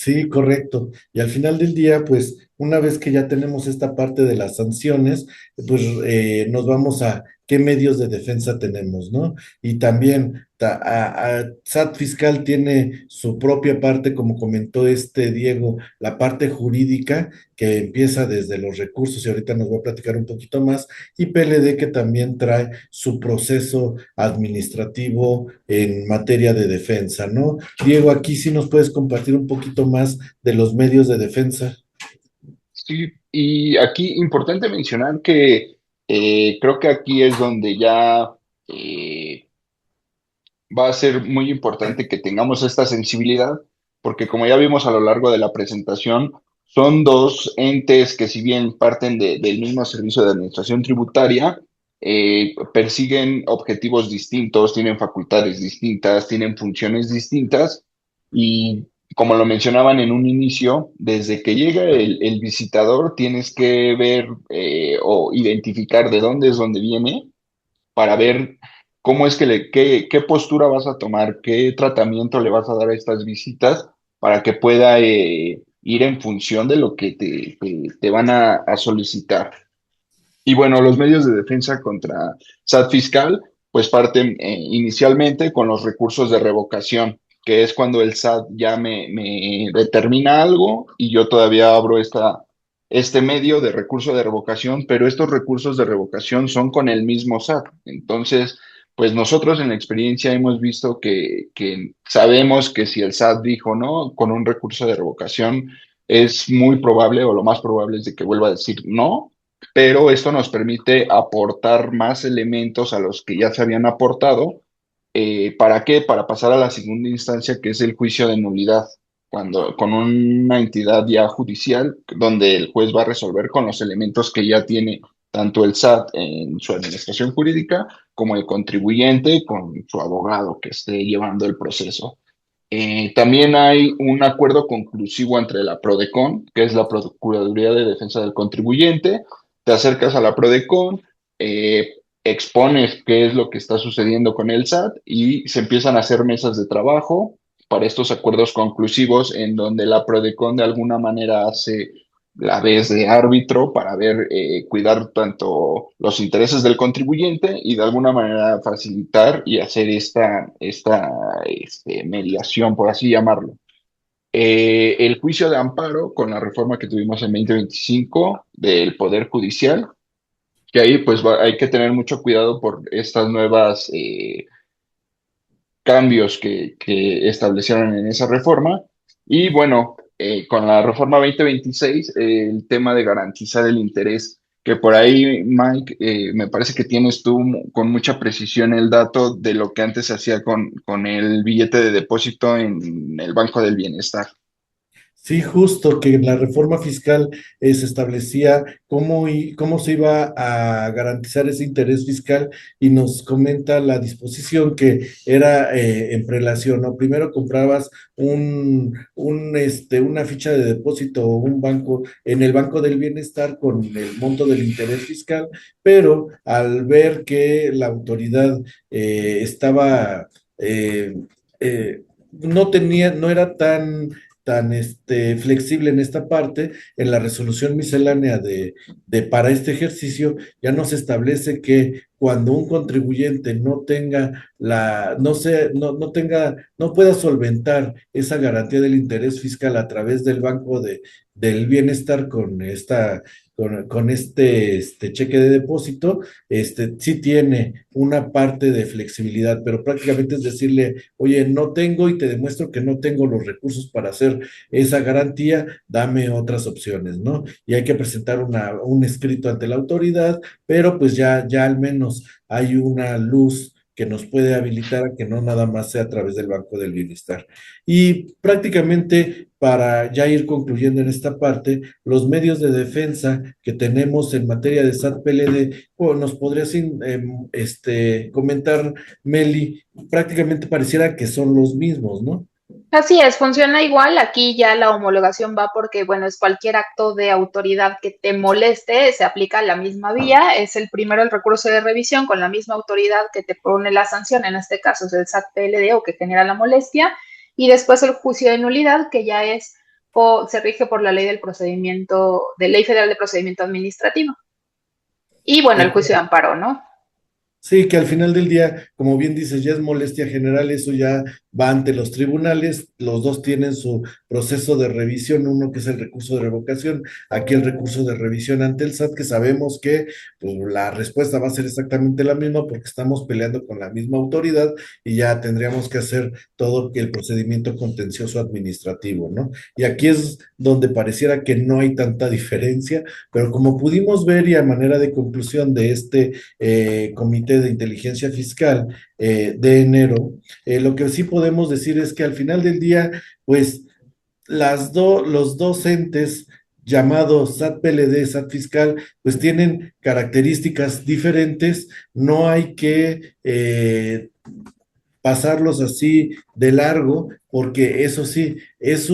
Sí, correcto. Y al final del día, pues, una vez que ya tenemos esta parte de las sanciones, pues nos vamos a qué medios de defensa tenemos, ¿no? Y también SAT Fiscal tiene su propia parte, como comentó este Diego, la parte jurídica que empieza desde los recursos y ahorita nos va a platicar un poquito más, y PLD que también trae su proceso administrativo en materia de defensa, ¿no? Diego, aquí sí nos puedes compartir un poquito más de los medios de defensa. Sí, y aquí importante mencionar que creo que aquí es donde ya eh, va a ser muy importante que tengamos esta sensibilidad, porque como ya vimos a lo largo de la presentación, son dos entes que si bien parten del mismo servicio de administración tributaria, persiguen objetivos distintos, tienen facultades distintas, tienen funciones distintas y como lo mencionaban en un inicio, desde que llega el visitador tienes que ver o identificar de dónde es donde viene para ver cómo es que qué postura vas a tomar, qué tratamiento le vas a dar a estas visitas para que pueda ir en función de lo que te van a solicitar. Y bueno, los medios de defensa contra SAT fiscal, pues parten inicialmente con los recursos de revocación, que es cuando el SAT ya me determina algo y yo todavía abro este medio de recurso de revocación, pero estos recursos de revocación son con el mismo SAT. Entonces, pues nosotros en la experiencia hemos visto que sabemos que si el SAT dijo no, con un recurso de revocación es muy probable o lo más probable es de que vuelva a decir no, pero esto nos permite aportar más elementos a los que ya se habían aportado. ¿Para qué? Para pasar a la segunda instancia, que es el juicio de nulidad, cuando con una entidad ya judicial, donde el juez va a resolver con los elementos que ya tiene tanto el SAT en su administración jurídica, como el contribuyente con su abogado que esté llevando el proceso. También hay un acuerdo conclusivo entre la PRODECON, que es la Procuraduría de Defensa del Contribuyente. Te acercas a la PRODECON, expones qué es lo que está sucediendo con el SAT y se empiezan a hacer mesas de trabajo para estos acuerdos conclusivos en donde la PRODECON de alguna manera hace la vez de árbitro para ver, cuidar tanto los intereses del contribuyente y de alguna manera facilitar y hacer esta mediación, por así llamarlo. El juicio de amparo con la reforma que tuvimos en 2025 del Poder Judicial, que ahí pues hay que tener mucho cuidado por estas nuevas cambios que establecieron en esa reforma. Y bueno, con la reforma 2026, el tema de garantizar el interés, que por ahí, Mike, me parece que tienes tú con mucha precisión el dato de lo que antes se hacía con el billete de depósito en el Banco del Bienestar. Sí, justo que en la reforma fiscal se establecía cómo se iba a garantizar ese interés fiscal y nos comenta la disposición que era en prelación, ¿no? Primero comprabas una ficha de depósito o un banco en el Banco del Bienestar con el monto del interés fiscal, pero al ver que la autoridad estaba... eh, no era tan flexible en esta parte, en la resolución miscelánea para este ejercicio, ya nos establece que cuando un contribuyente no tenga no pueda solventar esa garantía del interés fiscal a través del Banco del Bienestar con este cheque de depósito, sí tiene una parte de flexibilidad, pero prácticamente es decirle, oye, no tengo y te demuestro que no tengo los recursos para hacer esa garantía, dame otras opciones, ¿no? Y hay que presentar un escrito ante la autoridad, pero pues ya al menos hay una luz que nos puede habilitar a que no nada más sea a través del Banco del Bienestar. Y prácticamente para ya ir concluyendo en esta parte, los medios de defensa que tenemos en materia de SAT PLD, nos podrías comentar, Meli, prácticamente pareciera que son los mismos, ¿no? Así es, funciona igual. Aquí ya la homologación va porque, bueno, es cualquier acto de autoridad que te moleste, se aplica la misma vía. Es el primero el recurso de revisión con la misma autoridad que te pone la sanción, en este caso es el SAT PLD o que genera la molestia, y después el juicio de nulidad, que ya es se rige por la ley del procedimiento, de Ley Federal de Procedimiento Administrativo. Y bueno, el juicio de amparo, ¿no? Sí, que al final del día, como bien dices, ya es molestia general, eso ya va ante los tribunales, los dos tienen su proceso de revisión, uno que es el recurso de revocación, aquí el recurso de revisión ante el SAT, que sabemos que pues, la respuesta va a ser exactamente la misma porque estamos peleando con la misma autoridad y ya tendríamos que hacer todo el procedimiento contencioso administrativo, ¿no? Y aquí es donde pareciera que no hay tanta diferencia, pero como pudimos ver y a manera de conclusión de este Comité de Inteligencia Fiscal de enero, lo que sí podemos decir es que al final del día, pues los dos entes llamados SAT PLD, SAT Fiscal, pues tienen características diferentes, no hay que pasarlos así de largo, porque eso sí, es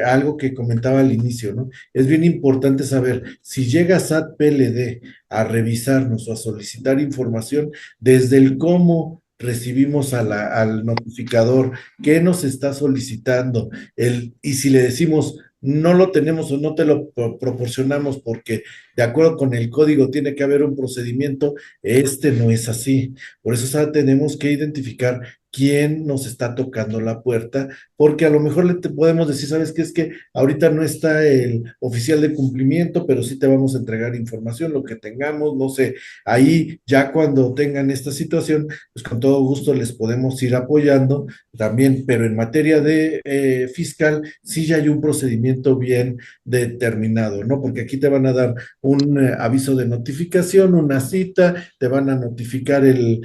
algo que comentaba al inicio, ¿no? Es bien importante saber, si llega SAT PLD a revisarnos o a solicitar información desde el cómo recibimos al notificador, qué nos está solicitando, y si le decimos, no lo tenemos o no te lo proporcionamos porque de acuerdo con el código tiene que haber un procedimiento, este no es así. Por eso tenemos que identificar quién nos está tocando la puerta, porque a lo mejor podemos decir, ¿sabes qué? Es que ahorita no está el oficial de cumplimiento, pero sí te vamos a entregar información, lo que tengamos, no sé, ahí ya cuando tengan esta situación, pues con todo gusto les podemos ir apoyando también, pero en materia de fiscal, sí ya hay un procedimiento bien determinado, ¿no? Porque aquí te van a dar un aviso de notificación, una cita, te van a notificar el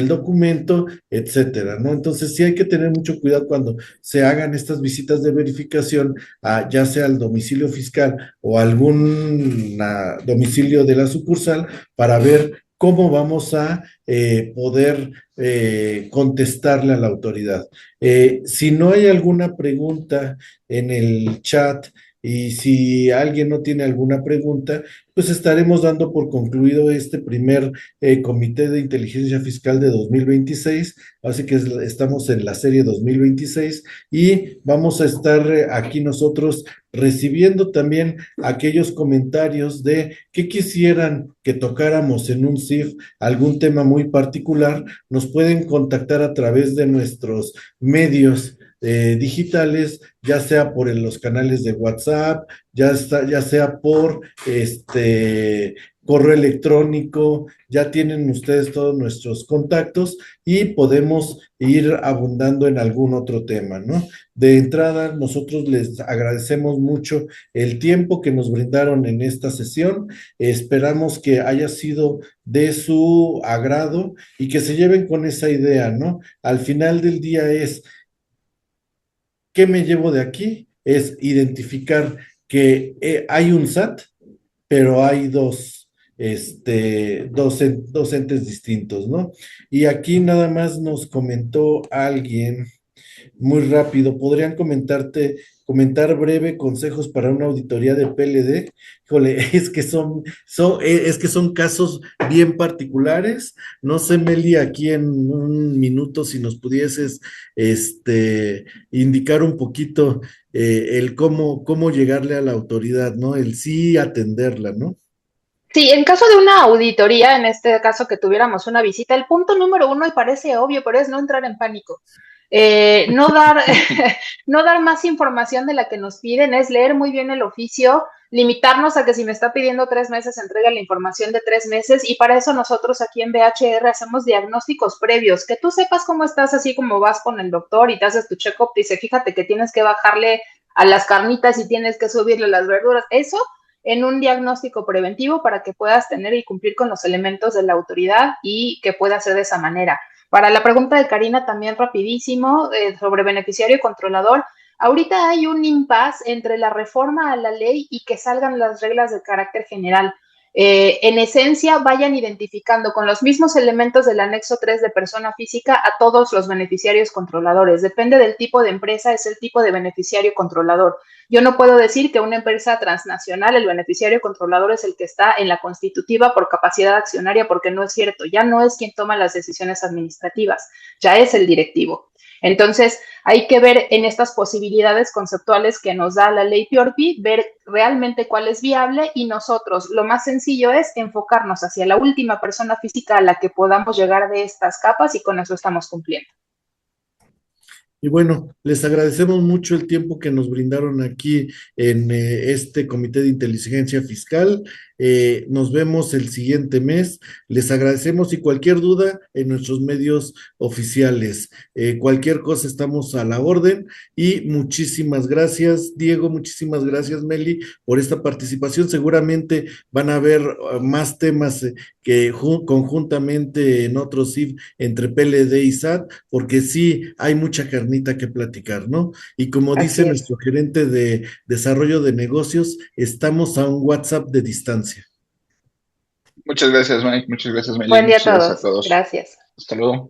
documento, etcétera, ¿no? Entonces sí hay que tener mucho cuidado cuando se hagan estas visitas de verificación, ya sea al domicilio fiscal o algún domicilio de la sucursal, para ver cómo vamos a poder contestarle a la autoridad. Si no hay alguna pregunta en el chat y si alguien no tiene alguna pregunta, pues estaremos dando por concluido este primer Comité de Inteligencia Fiscal de 2026. Así que estamos en la serie 2026 y vamos a estar aquí nosotros recibiendo también aquellos comentarios de qué quisieran que tocáramos en un CIF, algún tema muy particular. Nos pueden contactar a través de nuestros medios digitales, ya sea por los canales de WhatsApp, ya sea por correo electrónico, ya tienen ustedes todos nuestros contactos y podemos ir abundando en algún otro tema, ¿no? De entrada, nosotros les agradecemos mucho el tiempo que nos brindaron en esta sesión. Esperamos que haya sido de su agrado y que se lleven con esa idea, ¿no? Al final del día ¿qué me llevo de aquí? Es identificar que hay un SAT, pero hay dos entes distintos, ¿no? Y aquí nada más nos comentó alguien muy rápido, ¿podrían comentar breve consejos para una auditoría de PLD? Híjole, es que son casos bien particulares. No sé, Meli, aquí en un minuto, si nos pudieses indicar un poquito el cómo llegarle a la autoridad, ¿no? El sí atenderla, ¿no? Sí, en caso de una auditoría, en este caso que tuviéramos una visita, el punto número uno, y parece obvio, pero es no entrar en pánico. No dar, no dar más información de la que nos piden, es leer muy bien el oficio, limitarnos a que si me está pidiendo 3 meses, entrega la información de 3 meses, y para eso nosotros aquí en BHR hacemos diagnósticos previos, que tú sepas cómo estás, así como vas con el doctor y te haces tu check-up, dice, fíjate que tienes que bajarle a las carnitas y tienes que subirle las verduras, eso en un diagnóstico preventivo para que puedas tener y cumplir con los elementos de la autoridad y que pueda ser de esa manera. Para la pregunta de Karina, también rapidísimo, sobre beneficiario y controlador, ahorita hay un impasse entre la reforma a la ley y que salgan las reglas de carácter general. En esencia, vayan identificando con los mismos elementos del anexo 3 de persona física a todos los beneficiarios controladores. Depende del tipo de empresa, es el tipo de beneficiario controlador. Yo no puedo decir que una empresa transnacional, el beneficiario controlador es el que está en la constitutiva por capacidad accionaria, porque no es cierto. Ya no es quien toma las decisiones administrativas, ya es el directivo. Entonces, hay que ver en estas posibilidades conceptuales que nos da la ley PIORPI, ver realmente cuál es viable y nosotros lo más sencillo es enfocarnos hacia la última persona física a la que podamos llegar de estas capas y con eso estamos cumpliendo. Y bueno, les agradecemos mucho el tiempo que nos brindaron aquí en este Comité de Inteligencia Fiscal. Nos vemos el siguiente mes. Les agradecemos y cualquier duda en nuestros medios oficiales. Cualquier cosa estamos a la orden y muchísimas gracias, Diego, muchísimas gracias, Meli, por esta participación. Seguramente van a haber más temas que conjuntamente en otros CIF entre PLD y SAT, porque sí hay mucha carnita que platicar, ¿no? Y como dice nuestro gerente de desarrollo de negocios, estamos a un WhatsApp de distancia. Muchas gracias, Mike. Muchas gracias, Meli. Buen día a Muchas gracias a todos. todos. Gracias. Hasta luego.